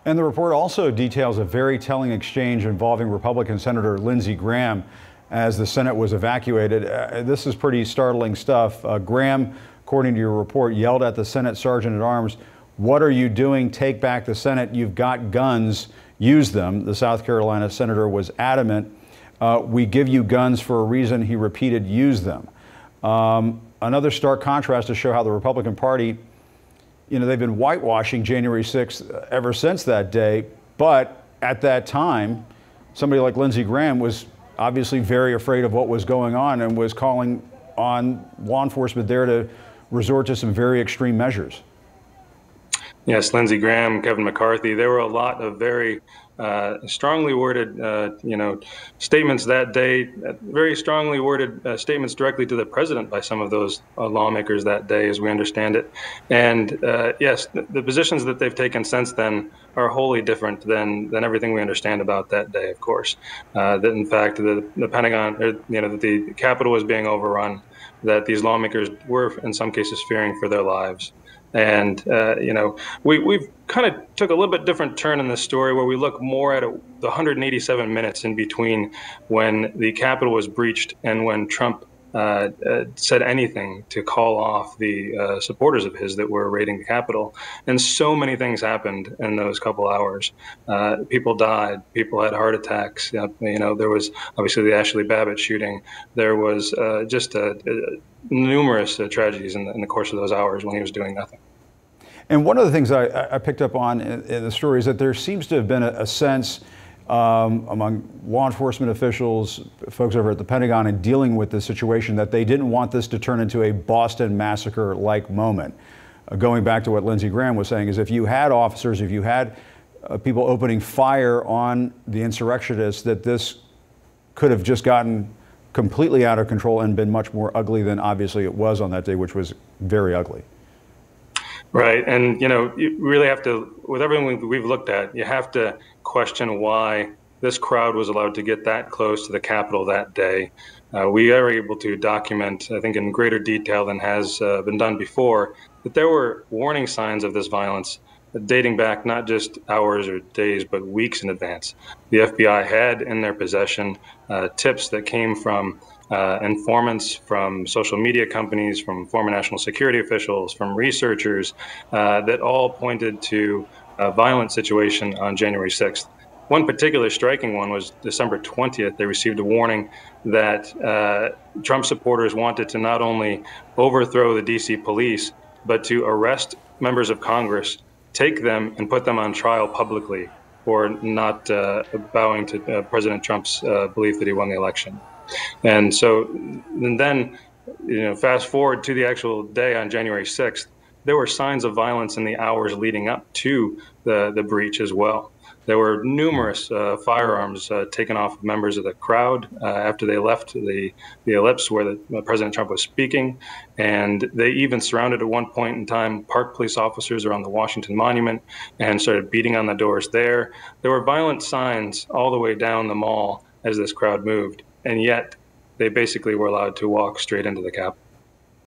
And the report also details a very telling exchange involving Republican Senator Lindsey Graham as the Senate was evacuated. This is pretty startling stuff. Graham, according to your report, yelled at the Senate Sergeant at Arms, "What are you doing? Take back the Senate. You've got guns. Use them." The South Carolina senator was adamant. "We give you guns for a reason." He repeated, "Use them." Another stark contrast to show how the Republican Party, they've been whitewashing January 6th ever since that day. But at that time, somebody like Lindsey Graham was obviously very afraid of what was going on and was calling on law enforcement there to resort to some very extreme measures. Yes, Lindsey Graham, Kevin McCarthy, there were a lot of very strongly worded, statements that day, very strongly worded statements directly to the president by some of those lawmakers that day, as we understand it. And yes, the positions that they've taken since then are wholly different than everything we understand about that day, of course. That in fact, the Pentagon, that the Capitol was being overrun, that these lawmakers were in some cases fearing for their lives. And, we've kind of took a little bit different turn in this story where we look more at the 187 minutes in between when the Capitol was breached and when Trump said anything to call off the supporters of his that were raiding the Capitol. And so many things happened in those couple hours. People died. People had heart attacks. There was obviously the Ashley Babbitt shooting. There was just numerous tragedies in the course of those hours when he was doing nothing. And one of the things I picked up on in the story is that there seems to have been a sense among law enforcement officials, folks over at the Pentagon, in dealing with this situation, that they didn't want this to turn into a Boston Massacre-like moment. Going back to what Lindsey Graham was saying, is if you had officers, if you had people opening fire on the insurrectionists, that this could have just gotten completely out of control and been much more ugly than obviously it was on that day, which was very ugly. Right. And, you really have to, with everything we've looked at, you have to question why this crowd was allowed to get that close to the Capitol that day. We are able to document, I think in greater detail than has been done before, that there were warning signs of this violence dating back not just hours or days, but weeks in advance. The FBI had in their possession tips that came from informants, from social media companies, from former national security officials, from researchers that all pointed to a violent situation on January 6th. One particular striking one was December 20th. They received a warning that Trump supporters wanted to not only overthrow the DC police, but to arrest members of Congress, take them and put them on trial publicly for not bowing to President Trump's belief that he won the election. And so then, fast forward to the actual day on January 6th, there were signs of violence in the hours leading up to the breach as well. There were numerous firearms taken off of members of the crowd after they left the ellipse where President Trump was speaking. And they even surrounded at one point in time park police officers around the Washington Monument and started beating on the doors there. There were violent signs all the way down the mall as this crowd moved. And yet they basically were allowed to walk straight into the Capitol.